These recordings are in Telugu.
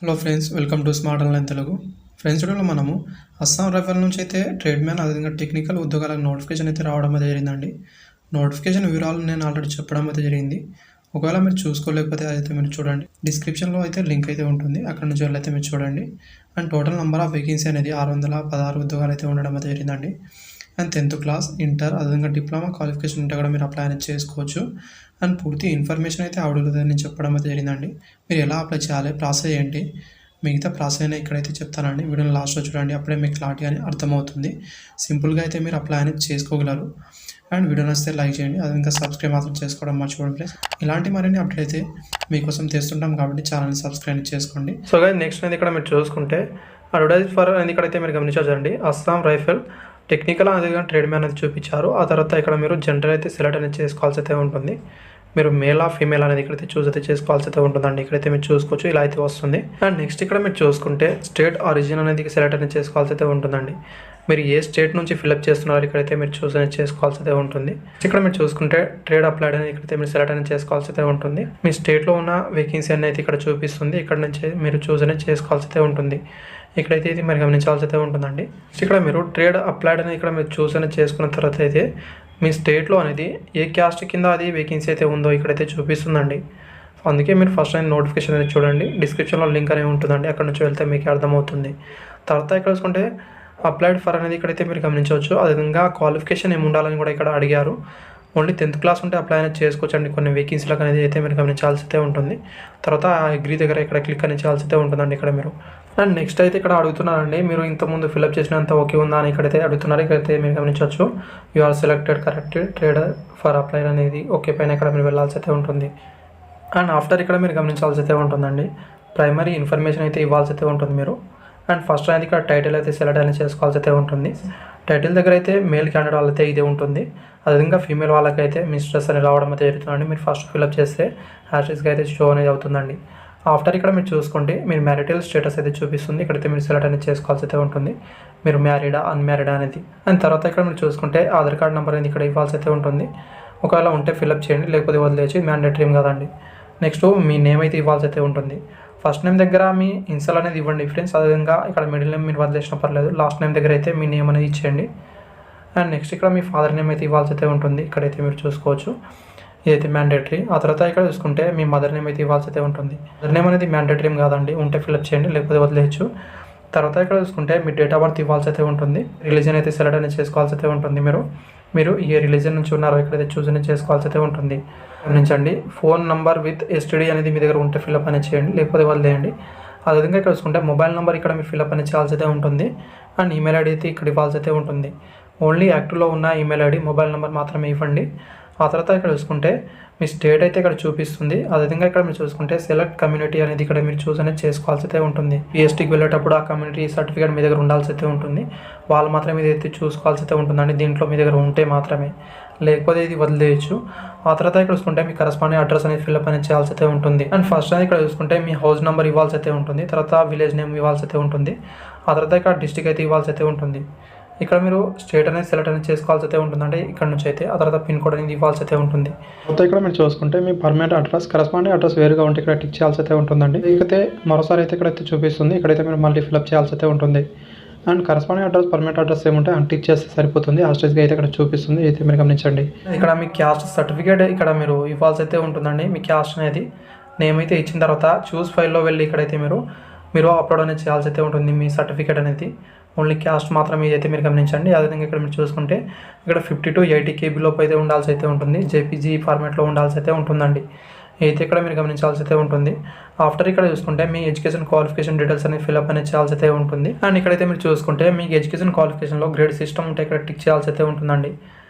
Hello friends, welcome to smart online Telugu. Friends, వీడియోలో మనము అస్సాం రైఫల్ నుంచి అయితే ట్రేడ్ మ్యాన్ అదేవిధంగా టెక్నికల్ ఉద్యోగాలకు నోటిఫికేషన్ అయితే రావడం అయితే జరిగిందండి. నోటిఫికేషన్ వివరాలు నేను ఆల్రెడీ చెప్పడం అయితే జరిగింది. ఒకవేళ మీరు చూసుకోలేకపోతే అయితే మీరు చూడండి, డిస్క్రిప్షన్లో అయితే లింక్ అయితే ఉంటుంది, అక్కడ నుంచి వెళ్ళైతే మీరు చూడండి. And total number of vacancy అనేది 616 ఉద్యోగాలు అయితే ఉండడం అయితే జరిగిందండి. అండ్ 10th క్లాస్, ఇంటర్ అదేవిధంగా డిప్లొమా క్వాలిఫికేషన్ ఉంటే కూడా మీరు అప్లై అనేది చేసుకోవచ్చు. అండ్ పూర్తి ఇన్ఫర్మేషన్ అయితే ఆవిడ నేను చెప్పడం అయితే జరిగిందండి. మీరు ఎలా అప్లై చేయాలి, ప్రాసెస్ ఏంటి, మిగతా ప్రాసెస్ అయినా ఇక్కడైతే చెప్తానండి. వీడియోని లాస్ట్లో చూడండి, అప్పుడే మీకు క్లారిటీ అని అర్థమవుతుంది. సింపుల్గా అయితే మీరు అప్లై అనేది చేసుకోగలరు. అండ్ వీడియో నచ్చితే లైక్ చేయండి, అది ఇంకా సబ్స్క్రైబ్ మాత్రం చేసుకోవడం మర్చిపోండి ఫ్రెండ్స్. ఇలాంటి మరిన్ని అప్డేట్ అయితే మీకోసం తెస్తుంటాం కాబట్టి ఛానల్ని సబ్స్క్రైబ్ చేసుకోండి. సో గైస్, నెక్స్ట్ అనేది ఇక్కడ మీరు చూసుకుంటే అడ్వర్టైజ్ ఫర్ అనేది ఇక్కడైతే మీరు గమనించండి. అస్సాం రైఫల్ టెక్నికల్ అదేవిధంగా ట్రేడ్ మ్యాన్ అనేది చూపించారు. ఆ తర్వాత ఇక్కడ మీరు జనరల్ అయితే సెలెక్ట్ అనేది చేసుకోవాల్సి అయితే ఉంటుంది. మీరు మేల్ ఫీమేల్ అనేది ఇక్కడైతే చూస్ అయితే చేసుకోవాల్సి అయితే ఉంటుందండి. ఇక్కడైతే మీరు చూసుకోవచ్చు, ఇలా అయితే వస్తుంది. అండ్ నెక్స్ట్ ఇక్కడ మీరు చూసుకుంటే స్టేట్ ఆరిజిన్ అనేది సెలెక్ట్ అనేది చేసుకోవాల్సి అయితే ఉంటుందండి. మీరు ఏ స్టేట్ నుంచి ఫిల్అప్ చేస్తున్నారు ఇక్కడైతే మీరు చూస్ అనేది చేసుకోవాల్సి అయితే ఉంటుంది. ఇక్కడ మీరు చూసుకుంటే ట్రేడ్ అప్లైడ్ అనేది ఇక్కడైతే మీరు సెలెక్ట్ అనేది చేసుకోవాల్సి అయితే ఉంటుంది. మీ స్టేట్లో ఉన్న వేకెన్సీ అనేది ఇక్కడ చూపిస్తుంది. ఇక్కడ నుంచి మీరు చూస్ అనేది చేసుకోవాల్సి అయితే ఉంటుంది. ఇక్కడైతే ఇది మీరు గమనించాల్సి అయితే ఉంటుందండి. ఇక్కడ మీరు ట్రేడ్ అప్లైడ్ అనేది ఇక్కడ మీరు చూస్ అనేది చేసుకున్న తర్వాత అయితే మీ స్టేట్లో అనేది ఏ క్యాస్ట్ కింద అది వేకెన్సీ అయితే ఉందో ఇక్కడైతే చూపిస్తుందండి. అందుకే మీరు ఫస్ట్ టైం నోటిఫికేషన్ అనేది చూడండి, డిస్క్రిప్షన్లో లింక్ అనేది ఉంటుందండి, అక్కడ నుంచి వెళ్తే మీకు అర్థమవుతుంది. తర్వాత ఇక్కడ చూసుకుంటే అప్లైడ్ ఫర్ అనేది ఇక్కడైతే మీరు గమనించవచ్చు. అదేవిధంగా క్వాలిఫికేషన్ ఏమి ఉండాలని కూడా ఇక్కడ అడిగారు. ఓన్లీ 10th క్లాస్ ఉంటే అప్లై అనేది చేసుకోవచ్చండి కొన్ని వేకెన్సీలకు అనేది అయితే మీరు గమనించాల్సి అయితే ఉంటుంది. తర్వాత అగ్రీ దగ్గర ఇక్కడ క్లిక్ అనేది చేయాల్సి అయితే ఉంటుందండి ఇక్కడ మీరు. అండ్ నెక్స్ట్ అయితే ఇక్కడ అడుగుతున్నారండి, మీరు ఇంతకుముందు ఫిల్అప్ చేసినంత ఓకే ఉందా అని ఇక్కడైతే అడుగుతున్నారు. ఇక్కడైతే మీరు గమనించవచ్చు, you are selected correct trader for apply అనేది ఓకే పైన ఇక్కడ మీరు వెళ్ళాల్సి అయితే ఉంటుంది. అండ్ ఆఫ్టర్ ఇక్కడ మీరు గమనించాల్సి అయితే ఉంటుందండి, ప్రైమరీ ఇన్ఫర్మేషన్ అయితే ఇవ్వాల్సి అయితే ఉంటుంది మీరు. అండ్ ఫస్ట్ అనేది ఇక్కడ టైటిల్ అయితే సెలెక్ట్ అనేది చేసుకోవాల్సి అయితే ఉంటుంది. టైటిల్ దగ్గర అయితే మేల్ క్యాండిడేట్ వాళ్ళైతే ఇదే ఉంటుంది. అదేవిధంగా ఫీమేల్ వాళ్ళకైతే మిస్ట్రెస్ అని రావడం అయితే జరుగుతుందండి. మీరు ఫస్ట్ ఫిల్అప్ చేస్తే హ్యాష్ట్యాగ్గా అయితే షో అనేది అవుతుందండి. ఆఫ్టర్ ఇక్కడ మీరు చూసుకోండి, మీరు మ్యారిటల్ స్టేటస్ అయితే చూపిస్తుంది. ఇక్కడైతే మీరు సెలెక్ట్ అనేది చేసుకోవాల్సి అయితే ఉంటుంది, మీరు మ్యారీడా అన్మ్యారీడా అనేది. అండ్ తర్వాత ఇక్కడ మీరు చూసుకుంటే ఆధార్ కార్డ్ నెంబర్ అనేది ఇక్కడ ఇవ్వాల్సి అయితే ఉంటుంది. ఒకవేళ ఉంటే ఫిల్అప్ చేయండి, లేకపోతే వదిలేసి, మ్యాండేటరీ ఏం కదండి. నెక్స్ట్ మీ నేమ్ అయితే ఇవ్వాల్సి అయితే ఉంటుంది. ఫస్ట్ నేమ్ దగ్గర మీ ఇన్సల్ అనేది ఇవ్వండి ఫ్రెండ్స్. అదేవిధంగా ఇక్కడ మిడిల్ నేమ్ మీరు వదిలేసిన పర్లేదు, లాస్ట్ నేమ్ దగ్గర అయితే మీ నేమ్ అనేది ఇచ్చేయండి. అండ్ నెక్స్ట్ ఇక్కడ మీ ఫాదర్ నేమ్ అయితే ఇవ్వాల్సి అయితే ఉంటుంది. ఇక్కడైతే మీరు చూసుకోవచ్చు, ఇదైతే మ్యాండేటరీ. ఆ తర్వాత ఇక్కడ చూసుకుంటే మీ మదర్ నేమ్ అయితే ఇవ్వాల్సి అయితే ఉంటుంది. మదర్ నేమ్ అనేది మ్యాండేటరీ ఏం కాదండి, ఉంటే ఫిల్అప్ చేయండి, లేకపోతే వదిలేయచ్చు. తర్వాత ఇక్కడ చూసుకుంటే మీ డేట్ ఆఫ్ బర్త్ ఇవ్వాల్సి అయితే ఉంటుంది. రిలీజన్ అయితే సెలెక్ట్ అనేది చేసుకోవాల్సి అయితే ఉంటుంది. మీరు ఏ రిలీజన్ నుంచి ఉన్నారో ఇక్కడైతే చూస్ అనేది చేసుకోవాల్సి అయితే ఉంటుంది. గమనించండి, ఫోన్ నంబర్ విత్ ఎస్టీడీ అనేది మీ దగ్గర ఉంటే ఫిల్అప్ అనేది చేయండి, లేకపోతే వదిలేయండి. అదేవిధంగా ఇక్కడ చూసుకుంటే మొబైల్ నెంబర్ ఇక్కడ మీరు ఫిల్అప్ అనేది చేయాల్సి అయితే ఉంటుంది. అండ్ ఈమెయిల్ ఐడి అయితే ఇక్కడ ఇవ్వాల్సి అయితే ఉంటుంది. ఓన్లీ యాక్టివ్లో ఉన్న ఈమెయిల్ ఐడి, మొబైల్ నెంబర్ మాత్రమే ఇవ్వండి. ఆ తర్వాత ఇక్కడ చూసుకుంటే మీ స్టేట్ అయితే ఇక్కడ చూపిస్తుంది. అదేవిధంగా ఇక్కడ మీరు చూసుకుంటే సెలెక్ట్ కమ్యూనిటీ అనేది ఇక్కడ మీరు చూస్ అనేది చేసుకోవాల్సి అయితే ఉంటుంది. పిఎస్టీకి వెళ్ళేటప్పుడు ఆ కమ్యూనిటీ సర్టిఫికేట్ మీ దగ్గర ఉండాల్సి అయితే ఉంటుంది. వాళ్ళు మాత్రమే ఇది అయితే చూసుకోవాల్సి అయితే ఉంటుందండి, దీంట్లో మీ దగ్గర ఉంటే మాత్రమే, లేకపోతే ఇది వదిలేయచ్చు. ఆ తర్వాత ఇక్కడ చూసుకుంటే మీ కరస్పాండింగ్ అడ్రస్ అనేది ఫిల్అప్ అనేది చేయాల్సి అయితే ఉంటుంది. అండ్ ఫస్ట్ అనేది ఇక్కడ చూసుకుంటే మీ హౌస్ నెంబర్ ఇవ్వాల్సి అయితే ఉంటుంది. తర్వాత విలేజ్ నేమ్ ఇవ్వాల్సి అయితే ఉంటుంది. ఆ తర్వాత ఇక్కడ డిస్ట్రిక్ట్ అయితే ఇవ్వాల్సి అయితే ఉంటుంది. ఇక్కడ మీరు స్టేట్ అనేది సెలెక్ట్ అనేది చేసుకోవాల్సి అయితే ఉంటుందంటే ఇక్కడ నుంచి అయితే. ఆ తర్వాత పిన్ కోడ్ అనేది ఇవ్వాల్సి అయితే ఉంటుంది. మొత్తం ఇక్కడ మీరు చూసుకుంటే మీ పర్మనెంట్ అడ్రస్, కరస్పాండింగ్ అడ్రస్ వేరుగా ఉంటే ఇక్కడ టిక్ చేయాల్సి అయితే ఉంటుందండి. ఇకైతే మరోసారి అయితే ఇక్కడైతే చూపిస్తుంది, ఇక్కడైతే మీరు మళ్ళీ ఫిల్అప్ చేయాల్సి అయితే ఉంటుంది. And corresponding address, permanent address ఏముంటే టిక్ చేస్తే సరిపోతుంది. హాస్టేజ్గా అయితే ఇక్కడ చూపిస్తుంది, అయితే మీరు గమనించండి. ఇక్కడ మీ క్యాస్ట్ సర్టిఫికేట్ ఇక్కడ మీరు ఇవ్వాల్సి అయితే ఉంటుందండి. మీ క్యాస్ట్ అనేది నేమ్ అయితే ఇచ్చిన తర్వాత చూస్ ఫైల్లో వెళ్ళి ఇక్కడైతే మీరు అప్లోడ్ అనేది చేయాల్సి అయితే ఉంటుంది మీ సర్టిఫికేట్ అనేది. ఓన్లీ క్యాస్ట్ మాత్రమే ఇదైతే మీరు గమనించండి. అదేవిధంగా ఇక్కడ మీరు చూసుకుంటే ఇక్కడ 50 to 80 KB లోపు అయితే ఉండాల్సి అయితే ఉంటుంది. జేపీజీ ఫార్మాట్లో ఉండాల్సి అయితే ఉంటుందండి. అయితే ఇక్కడ మీరు గమనించాల్సి అయితే ఉంటుంది. ఆఫ్టర్ ఇక్కడ చూసుకుంటే మీ ఎడ్యుకేషన్ క్వాలిఫికేషన్ డీటెయిల్స్ అనేది ఫిల్అప్ అనేది చేయాల్సి అయితే ఉంటుంది. అండ్ ఇక్కడైతే మీరు చూసుకుంటే మీకు ఎడ్యుకేషన్ క్వాలిఫికేషన్లో గ్రేడ్ సిస్టమ్ ఉంటే ఇక్కడ టిక్ చేయాల్సి అయితే ఉంటుందండి,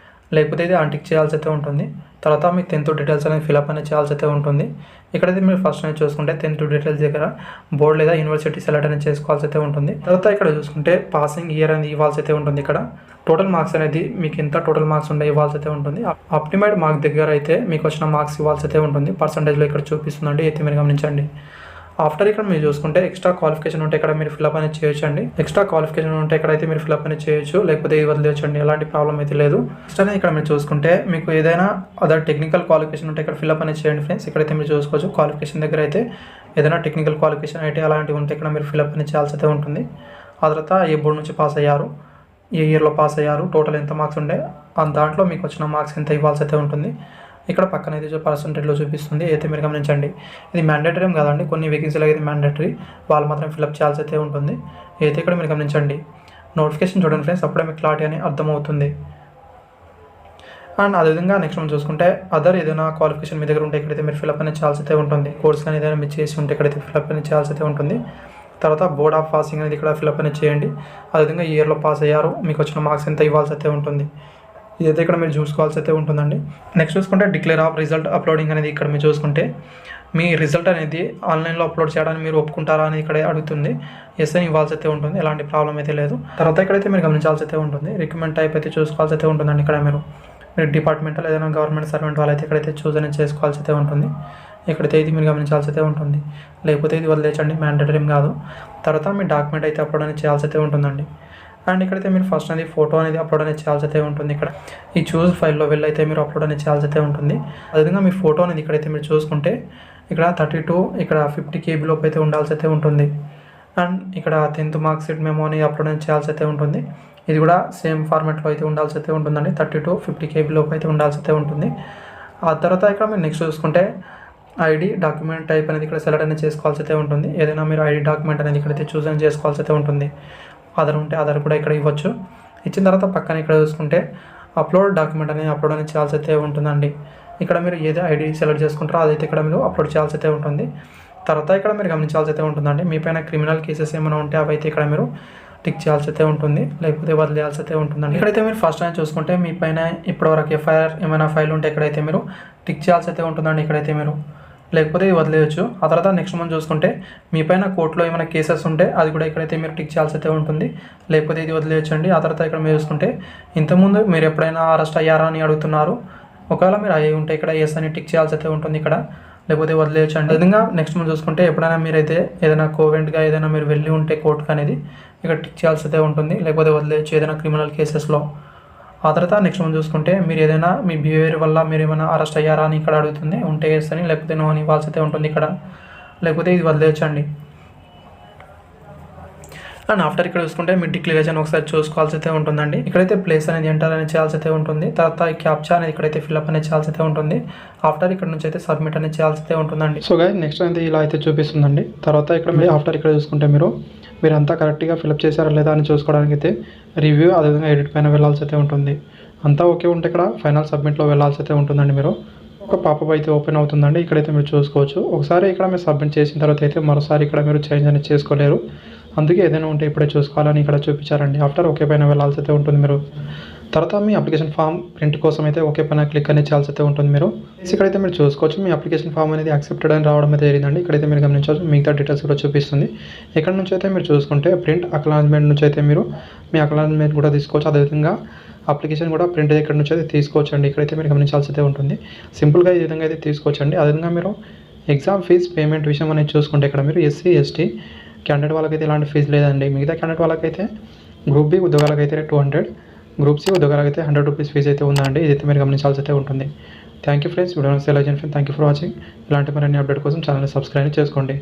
లేకపోతే ఇది అన్టిక్ చేయాల్సి అయితే ఉంటుంది. తర్వాత మీ 10th డీటెయిల్స్ అనేది ఫిల్అప్ అనేది చేయాల్సి అయితే ఉంటుంది. ఇక్కడైతే మీరు ఫస్ట్ అనేది చూసుకుంటే 10th డీటెయిల్స్ దగ్గర బోర్డు లేదా యూనివర్సిటీ సెలెక్ట్ అనేది చేసుకోవాల్సి అయితే ఉంటుంది. తర్వాత ఇక్కడ చూసుకుంటే పాసింగ్ ఇయర్ అనేది ఇవ్వాల్సి అయితే ఉంటుంది. ఇక్కడ టోటల్ మార్క్స్ అనేది మీకు ఎంత టోటల్ మార్క్స్ ఉండే ఇవ్వాల్సి అయితే ఉంటుంది. ఆప్టిమైడ్ మార్క్ దగ్గర అయితే మీకు వచ్చిన మార్క్స్ ఇవ్వాల్సి అయితే ఉంటుంది. పర్సంటేజ్లో ఇక్కడ చూపిస్తుందండి, అయితే మీరు గమనించండి. ఆఫ్టర్ ఇక్కడ మీరు చూసుకుంటే ఎక్స్ట్రా క్వాలిఫికేషన్ ఉంటే ఇక్కడ మీరు ఫిల్అప్ అనేది చేయొచ్చు అండి. ఎక్స్ట్రా క్వాలిఫికేషన్ ఉంటే ఇక్కడైతే మీరు ఫిల్అప్ అనేది చేయొచ్చు, లేకపోతే వదిలేయచ్చు అండి. ఎలాంటి ప్రాబ్లం అయితే లేదు. నెక్స్ట్ అనేది ఇక్కడ మీరు చూసుకుంటే మీకు ఏదైనా అదర్ టెక్నికల్ క్వాలిఫికేషన్ ఉంటే ఇక్కడ ఫిల్అప్ అనేది చేయండి ఫ్రెండ్స్. ఇక్కడైతే మీరు చూసుకోవచ్చు క్వాలిఫికేషన్ దగ్గర అయితే ఏదైనా టెక్నికల్ క్వాలిఫికేషన్ అయితే అలాంటివి ఉంటే ఇక్కడ మీరు ఫిల్అప్ అనేది చేయాల్సి అయితే ఉంటుంది. ఆ తర్వాత ఏ బోర్డు నుంచి పాస్ అయ్యారు, ఏ ఇయర్లో పాస్ అయ్యారు, టోటల్ ఎంత మార్క్స్ ఉండే దాంట్లో మీకు వచ్చిన మార్క్స్ ఎంత ఇవ్వాల్సి అయితే ఉంటుంది. ఇక్కడ పక్కన అయితే పర్సంటేజ్లో చూపిస్తుంది, అయితే మీరు గమనించండి. ఇది మ్యాండేటరీ ఏం కాదండి, కొన్ని వేకెన్సీలు అయితే మ్యాండేటరీ, వాళ్ళు మాత్రం ఫిల్అప్ చేయాల్సి అయితే ఉంటుంది. అయితే ఇక్కడ మీరు గమనించండి, నోటిఫికేషన్ చూడండి ఫ్రెండ్స్, అప్పుడే మీకు క్లారిటీ అని అర్థమవుతుంది. అండ్ అదేవిధంగా నెక్స్ట్ మనం చూసుకుంటే అదర్ ఏదైనా క్వాలిఫికేషన్ మీ దగ్గర ఉంటే ఇక్కడైతే మీరు ఫిల్అప్ అనేది చేయాల్సి అయితే ఉంటుంది. కోర్స్ కానీ ఏదైనా మీరు చేసి ఉంటే ఇక్కడైతే ఫిల్అప్ అనేది చేయాల్సి అయితే ఉంటుంది. తర్వాత బోర్డ్ ఆఫ్ పాసింగ్ అనేది ఇక్కడ ఫిల్అప్ అనేది చేయండి. అదేవిధంగా ఇయర్లో పాస్ అయ్యారు, మీకు వచ్చిన మార్క్స్ ఎంత ఇవ్వాల్సి అయితే ఉంటుంది. ఇదైతే ఇక్కడ మీరు చూసుకోవాల్సి అయితే ఉంటుందండి. నెక్స్ట్ చూసుకుంటే డిక్లేర్ ఆఫ్ రిజల్ట్ అప్లోడింగ్ అనేది ఇక్కడ మీరు చూసుకుంటే మీ రిజల్ట్ అనేది ఆన్లైన్లో అప్లోడ్ చేయడానికి మీరు ఒప్పుకుంటారా అని ఇక్కడ అడుగుతుంది. ఎస్ అని ఇవ్వాల్సి అయితే ఉంటుంది, ఎలాంటి ప్రాబ్లం అయితే లేదు. తర్వాత ఇక్కడైతే మీరు గమనించాల్సి అయితే ఉంటుంది. రిక్రూట్మెంట్ టైప్ అయితే చూసుకోవాల్సి అయితే ఉంటుందండి. ఇక్కడ మీరు డిపార్ట్మెంటల్ ఏదైనా గవర్నమెంట్ సర్వెంట్ వాళ్ళైతే ఇక్కడైతే చూస్ అనేది చేసుకోవాల్సి అయితే ఉంటుంది. ఇక్కడైతే ఇది మీరు గమనించాల్సి అయితే ఉంటుంది, లేకపోతే ఇది వదిలేచండి, మ్యాండేటరీ కాదు. తర్వాత మీ డాక్యుమెంట్ అయితే అప్లోడ్ అనేది చేయాల్సి అయితే ఉంటుందండి. అండ్ ఇక్కడైతే మీరు ఫస్ట్ అనేది ఫోటో అనేది అప్లోడ్ అనేది చేయాల్సి అయితే ఉంటుంది. ఇక్కడ ఈ చూస్ ఫైల్లో వెళ్ళైతే మీరు అప్లోడ్ అనేది చేయాల్సి అయితే ఉంటుంది. అదేవిధంగా మీ ఫోటో అనేది ఇక్కడైతే మీరు చూసుకుంటే ఇక్కడ 32 ఇక్కడ 50 KB లోపు అయితే ఉండాల్సి అయితే ఉంటుంది. అండ్ ఇక్కడ 10th మార్క్ షీట్ మెమో అని అప్లోడ్ అనేది చేయాల్సి అయితే ఉంటుంది. ఇది కూడా సేమ్ ఫార్మాట్లో అయితే ఉండాల్సి అయితే ఉంటుందండి. 32 50 KB లోపు అయితే ఉండాల్సి అయితే ఉంటుంది. ఆ తర్వాత ఇక్కడ మీరు నెక్స్ట్ చూసుకుంటే ఐడి డాక్యుమెంట్ టైప్ అనేది ఇక్కడ సెలెక్ట్ అనేది చేసుకోవాల్సి అయితే ఉంటుంది. ఏదైనా మీరు ఐడి డాక్యుమెంట్ అనేది ఇక్కడైతే చూస్ అని చేసుకోవాల్సి అయితే ఉంటుంది. ఆధార్ ఉంటే ఆధార్ కూడా ఇక్కడ ఇవ్వచ్చు. ఇచ్చిన తర్వాత పక్కన ఇక్కడ చూసుకుంటే అప్లోడ్ డాక్యుమెంట్ అనేది అప్లోడ్ అనేది చేయాల్సి అయితే ఉంటుందండి. ఇక్కడ మీరు ఏదో ఐడి సెలెక్ట్ చేసుకుంటారో అదైతే ఇక్కడ మీరు అప్లోడ్ చేయాల్సి అయితే ఉంటుంది. తర్వాత ఇక్కడ మీరు గమనించాల్సి అయితే ఉంటుందండి, మీ పైన క్రిమినల్ కేసెస్ ఏమైనా ఉంటే అవి అయితే ఇక్కడ మీరు టిక్ చేయాల్సి అయితే ఉంటుంది, లేకపోతే వదిలేయాల్సి అయితే ఉంటుందండి. ఇక్కడైతే మీరు ఫస్ట్ టైం చూసుకుంటే మీ పైన ఇప్పటివరకు ఎఫ్ఐఆర్ ఏమైనా ఫైల్ ఉంటే ఇక్కడైతే మీరు టిక్ చేయాల్సి అయితే ఉంటుందండి. ఇక్కడైతే మీరు లేకపోతే వదిలేయచ్చు. ఆ తర్వాత నెక్స్ట్ మనం చూసుకుంటే మీ పైన కోర్టులో ఏమైనా కేసెస్ ఉంటే అది కూడా ఇక్కడైతే మీరు టిక్ చేయాల్సి అయితే ఉంటుంది, లేకపోతే ఇది వదిలేయచ్చు అండి. ఆ తర్వాత ఇక్కడ మీరు చూసుకుంటే ఇంతకుముందు మీరు ఎప్పుడైనా అరెస్ట్ అయ్యారా అని అడుగుతున్నారు. ఒకవేళ మీరు అయ్యి ఉంటే ఇక్కడ ఎస్ అని టిక్ చేయాల్సి అయితే ఉంటుంది ఇక్కడ, లేకపోతే వదిలేయచ్చు అండి. విధంగా నెక్స్ట్ మనం చూసుకుంటే ఎప్పుడైనా మీరైతే ఏదైనా కోవెంట్గా ఏదైనా మీరు వెళ్ళి ఉంటే కోర్టుకు అనేది ఇక్కడ టిక్ చేయాల్సి అయితే ఉంటుంది, లేకపోతే వదిలేయచ్చు ఏదైనా క్రిమినల్ కేసెస్లో. ఆ తర్వాత నెక్స్ట్ మనం చూసుకుంటే మీరు ఏదైనా మీ బిహేవియర్ వల్ల మీరు ఏమైనా అరెస్ట్ అయ్యారా అని ఇక్కడ అడుగుతుంది, ఉంటే ఎస్ అని, లేకపోతే నో అని ఇవ్వాల్సి అయితే ఉంటుంది ఇక్కడ, లేకపోతే ఇది వదిలేయచ్చు అండి. అండ్ ఆఫ్టర్ ఇక్కడ చూసుకుంటే మీ డిక్లరేషన్ ఒకసారి చూసుకోవాల్సి అయితే ఉంటుందండి. ఇక్కడైతే ప్లేస్ అనేది ఎంటర్ అనేది చేయాల్సి అయితే ఉంటుంది. తర్వాత ఈ క్యాప్చా అనేది ఇక్కడైతే ఫిల్అప్ అనేది చేయాల్సి అయితే ఉంటుంది. ఆఫ్టర్ ఇక్కడ నుంచి అయితే సబ్మిట్ అనేది చేయాల్సి అయితే ఉంటుందండి. సో గైస్ నెక్స్ట్ అయితే ఇలా అయితే చూపిస్తుందండి. తర్వాత ఇక్కడ మీరు ఆఫ్టర్ ఇక్కడ చూసుకుంటే మీరు అంతా కరెక్ట్గా ఫిల్అప్ చేశారా లేదా అని చూసుకోవడానికి అయితే రివ్యూ అదేవిధంగా ఎడిట్ పైన వెళ్ళాల్సి అయితే ఉంటుంది. అంతా ఓకే ఉంటే ఇక్కడ ఫైనల్ సబ్మిట్లో వెళ్ళాల్సి అయితే ఉంటుందండి. మీరు ఒక పాపప్ అయితే ఓపెన్ అవుతుందండి. ఇక్కడైతే మీరు చూసుకోవచ్చు. ఒకసారి ఇక్కడ మీరు సబ్మిట్ చేసిన తర్వాత అయితే మరోసారి ఇక్కడ మీరు చేంజ్ అనేది చేసుకోలేరు. అందుకే ఏదైనా ఉంటే ఇప్పుడే చూసుకోవాలని ఇక్కడ చూపించారండి. ఆఫ్టర్ ఓకే పైన వెళ్ళాల్సి అయితే ఉంటుంది. మీరు తర్వాత మీ అప్లికేషన్ ఫామ్ ప్రింట్ కోసం అయితే ఓకే పైన క్లిక్ అనేది చేయాల్సి అయితే ఉంటుంది. మీరు ఇక్కడైతే మీరు చూసుకోవచ్చు మీ అప్లికేషన్ ఫామ్ అనేది యాక్సెప్టెడ్ అని రావడం అయితే జరిగిందండి. ఇక్కడైతే మీరు గమనించవచ్చు, మిగతా డీటెయిల్స్ కూడా చూపిస్తుంది. ఇక్కడ నుంచి అయితే మీరు చూసుకుంటే ప్రింట్ అక్నాలెడ్జ్మెంట్ నుంచి అయితే మీరు మీ అక్నాలెడ్జ్మెంట్ కూడా తీసుకోవచ్చు. అదేవిధంగా అప్లికేషన్ కూడా ప్రింట్ ఇక్కడ నుంచి అయితే తీసుకోవచ్చు అండి. ఇక్కడైతే మీరు గమనించాల్సి అయితే ఉంటుంది. సింపుల్గా ఈ విధంగా అయితే తీసుకోవచ్చు అండి. అదేవిధంగా మీరు ఎగ్జామ్ ఫీజ్ పేమెంట్ విషయం అనేది చూసుకుంటే ఇక్కడ మీరు ఎస్సీ ఎస్టీ క్యాండిడేట్ వాళ్ళకైతే ఎలాంటి ఫీజు లేదండి. మిగతా క్యాండిడేట్ వాళ్ళకైతే గ్రూప్ బి ఉద్యోగాలకైతే 200, గ్రూప్ సి ఉద్యోగాలకైతే 100 రూపీస్ ఫీజు అయితే ఉందండి. ఇదైతే మీరు గమనించాల్సి అయితే ఉంటుంది. Thank you friends, video selection. Thank you for watching. ఇలాంటి మరిన్ని అప్డేట్ కోసం ఛానల్ని సబ్స్క్రైబ్ చేసుకోండి.